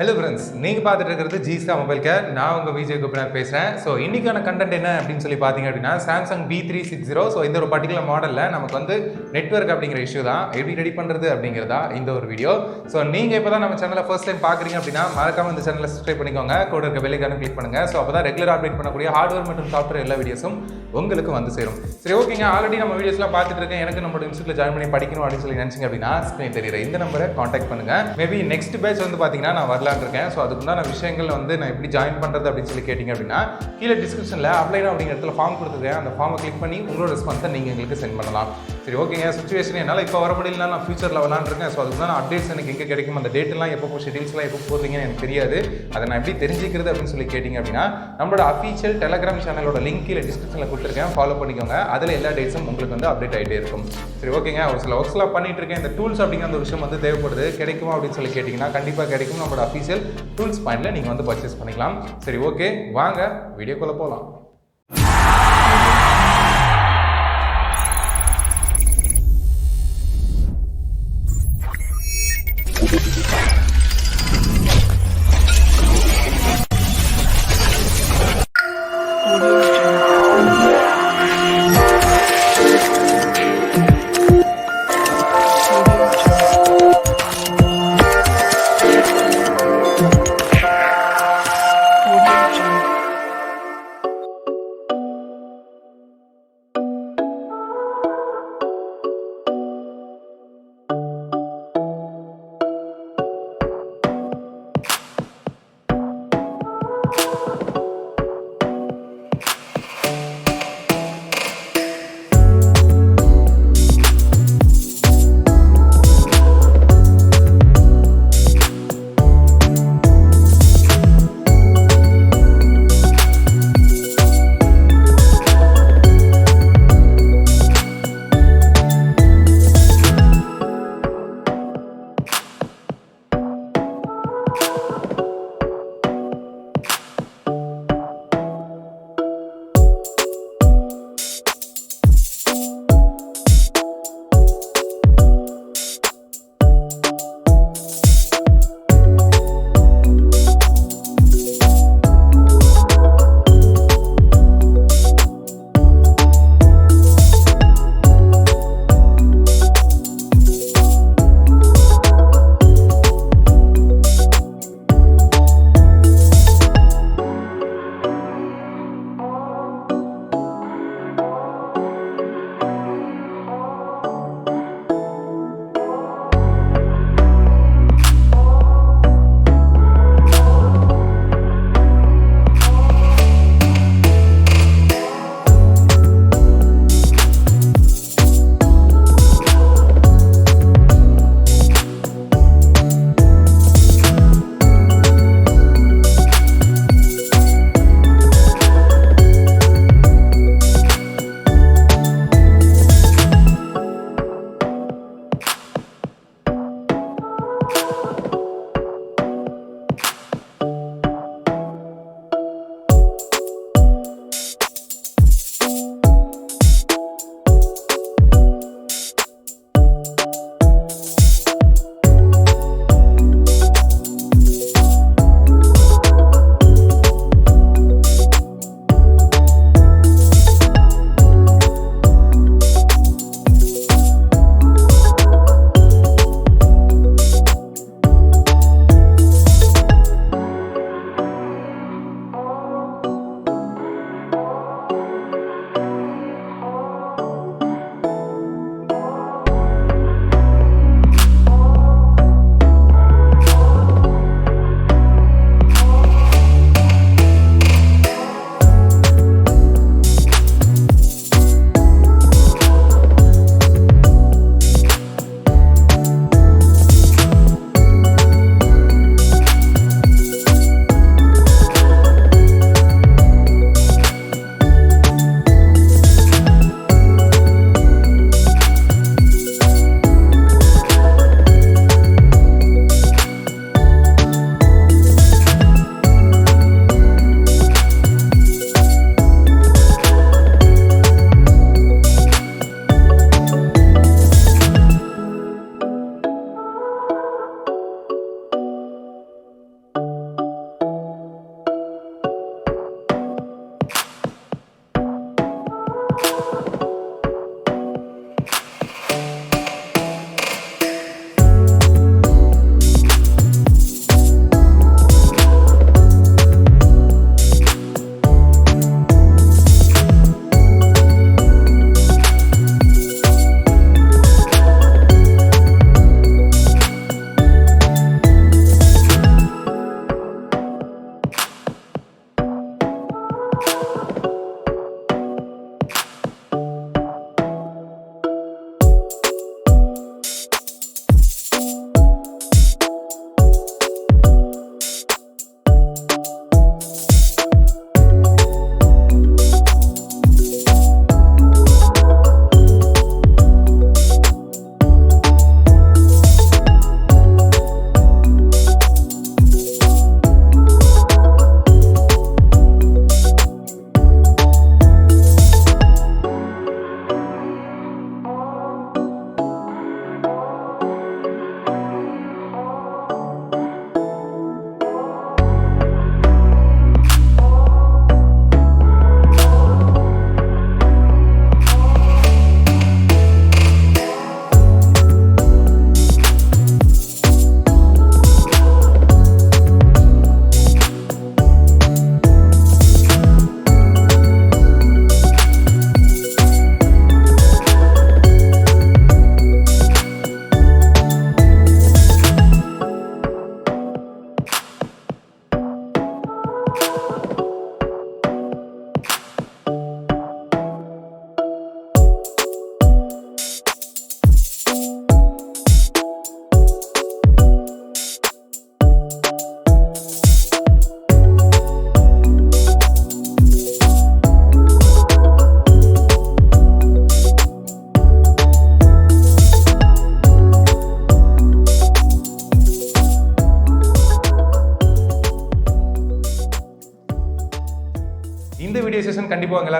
Hello friends, நீங்கள் பார்த்துட்டு இருக்கிறது ஜிஸ்கா மொபைல் கேர். நான் உங்கள் விஜய் கோபிநாத் பேசுகிறேன். ஸோ இன்றைக்கான கண்டென்ட் என்ன அப்படின்னு சொல்லி பார்த்தீங்க அப்படின்னா, சாம்சங் B360. ஸோ இந்த ஒரு பர்டிகுலர் மாடலில் நமக்கு வந்து நெட்வொர்க் அப்படிங்கிற இஷ்யூ தான் எப்படி ரெடி பண்ணுறது அப்படிங்கிறதா இந்த ஒரு வீடியோ. ஸோ நீங்கள் இப்போ தான் நம்ம சேனலை ஃபர்ஸ்ட் டைம் பார்க்குறீங்க அப்படின்னா மறக்காமல் இந்த சேனலை சப்ஸ்கிரைப் பண்ணிக்கோங்க. கூட இருக்க பெல்லைக்கான கிளிக் பண்ணுங்கள். ஸோ அப்போ தான் ரெகுலர் அப்டேட் பண்ணக்கூடிய ஹார்ட்வேர் மற்றும் சாஃப்ட்வேர் எல்லா வீடியோஸும் உங்களுக்கு வந்து சேரும். சரி, ஓகேங்க. ஆல்ரெடி நம்ம வீடியோஸ்லாம் பார்த்துட்டு இருக்கேன். எனக்கு நம்மளோட இன்ஸ்டியூட்டில் ஜாயின் பண்ணி படிக்கணும் அப்படின்னு சொல்லி நினச்சிங்க அப்படின்னா ஸ்க்ரீன் தெரியுற இந்த நம்பரை காண்டாக்ட் பண்ணுங்கள். மேபி நெக்ஸ்ட் பேட்ச் வந்து பார்த்தீங்கன்னா நான் வரலான்னு இருக்கேன். ஸோ அதுக்குண்டான விஷயங்கள் வந்து நான் எப்படி ஜாயின் பண்ணுறது அப்படின்னு சொல்லி கேட்டிங்க அப்படின்னா கீழே டிஸ்கிரிப்ஷனில் அப்ளை அப்படிங்கிற இடத்துல ஃபார்ம் கொடுத்துருக்கேன். அந்த ஃபார்மை கிளிக் பண்ணி உங்களோட ரெஸ்பான்ஸை நீங்கள் எங்களுக்கு சென்ட் பண்ணலாம். சரி, ஓகேங்க. சுச்சுவேஷன் என்னால் இப்போ வர முடியல, நான் ஃபியூச்சரில் வரலான்னு இருக்கேன். ஸோ அதுக்கு தான் அப்டேட்ஸ் எனக்கு எங்கே கிடைக்கும், அந்த டேட்டெல்லாம் எப்போ ஷெடியூல்ஸ்லாம் எப்போ போடுறீங்கன்னு எனக்கு தெரியாது. அதை நான் எப்படி தெரிஞ்சிக்கிறது அப்படின்னு சொல்லி கேட்டிங்க அப்படின்னா நம்மளோட அஃபீஷியல் டெலகிராம் சேனலோட லிங்க் கீழே டிஸ்கிரிப்ஷனில் கொடுத்துருக்கேன். ஃபாலோ பண்ணிக்கோங்க. அதில் எல்லா டேட்ஸும் உங்களுக்கு வந்து அப்டேட் ஆகிட்டே இருக்கும். சரி, ஓகேங்க. ஒரு சில ஒர்க்ஸ்லாம் பண்ணிட்டு இருக்கேன். இந்த டூல்ஸ் அப்படிங்கிற அந்த விஷயம் வந்து தேவைப்படுது. கிடைக்குமா அப்படின்னு சொல்லி கேட்டிங்கன்னா கண்டிப்பாக கிடைக்கும். நம்மளோட அஃபீஷியல் டூல்ஸ் பாயிண்டில் நீங்கள் வந்து பர்ச்சேஸ் பண்ணிக்கலாம். சரி, ஓகே, வாங்க வீடியோக்குள்ளே போகலாம்.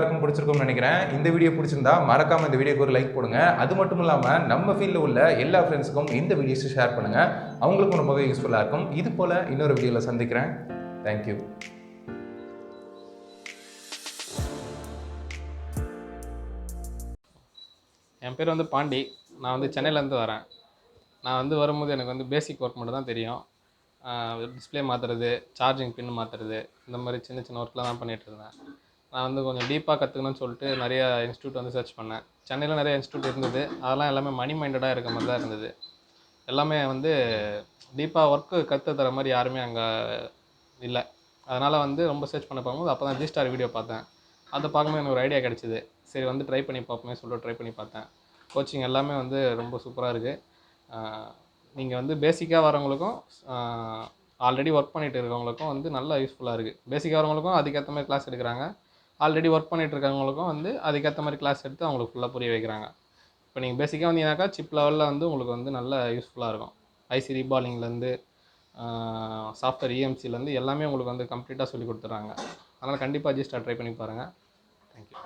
எல்லாருக்கும் பிடிச்சிருக்கும்னு நினைக்கிறேன். இந்த வீடியோ பிடிச்சிருந்தா மறக்காமல் இந்த வீடியோக்கு ஒரு லைக் போடுங்க. அது மட்டும் இல்லாமல் நம்ம ஃபீல்டில் உள்ள எல்லா ஃப்ரெண்ட்ஸுக்கும் இந்த வீடியோஸை ஷேர் பண்ணுங்கள். அவங்களுக்கும் ரொம்பவே யூஸ்ஃபுல்லாக இருக்கும். இது போல் இன்னொரு வீடியோவில் சந்திக்கிறேன். தேங்க்யூ. என் பேர் வந்து பாண்டி. நான் வந்து சென்னையிலேருந்து வரேன். நான் வரும்போது எனக்கு பேசிக் ஒர்க் மட்டும் தான் தெரியும். டிஸ்பிளே மாற்றுறது, சார்ஜிங் பின் மாற்றுறது, இந்த மாதிரி சின்ன சின்ன ஒர்க்லாம் தான் பண்ணிகிட்ருந்தேன். நான் கொஞ்சம் டீப்பாக கற்றுக்கணும்னு சொல்லிட்டு நிறைய இன்ஸ்டியூட் சர்ச் பண்ணேன். சென்னையில் நிறைய இன்ஸ்டியூட் இருந்தது. அதெல்லாம் எல்லாமே மணி மைண்டடாக இருக்க மாதிரி தான் இருந்தது. எல்லாமே டீப்பாக ஒர்க்கு கற்று தர மாதிரி யாருமே அங்கே இல்லை. அதனால் ரொம்ப சர்ச் பண்ண பார்க்கும்போது அப்போ தான் ஜிஸ்டார் வீடியோ பார்த்தேன். அதை பார்க்கும்போது எனக்கு ஒரு ஐடியா கிடச்சிது. சரி ட்ரை பண்ணி பார்ப்போமே சொல்லிட்டு ட்ரை பண்ணி பார்த்தேன். கோச்சிங் எல்லாமே ரொம்ப சூப்பராக இருக்குது. நீங்கள் பேசிக்காக வரவங்களுக்கும் ஆல்ரெடி ஒர்க் பண்ணிகிட்டு இருக்கவங்களுக்கும் நல்லா யூஸ்ஃபுல்லாக இருக்குது. பேசிக்காக வரவங்களுக்கும் அதுக்கேற்ற மாதிரி கிளாஸ் எடுக்கிறாங்க. ஆல்ரெடி ஒர்க் பண்ணிகிட்டு இருக்கவங்களுக்கும் அதுக்கேற்ற மாதிரி கிளாஸ் எடுத்து அவங்களுக்கு ஃபுல்லாக புரிய வைக்கிறாங்க. இப்போ நீங்கள் பேசிக்காக வந்தீங்கன்னாக்கா சிப் லெவலில் உங்களுக்கு நல்லா யூஸ்ஃபுல்லாக இருக்கும். ஐசி ரீபாலிங்லேருந்து சாஃப்ட்வேர் இஎம்சிலேருந்து எல்லாமே உங்களுக்கு கம்ப்ளீட்டாக சொல்லி கொடுத்துட்றாங்க. அதனால் கண்டிப்பாக ஜிஸ்டார் ட்ரை பண்ணி பாருங்கள். தேங்க்யூ.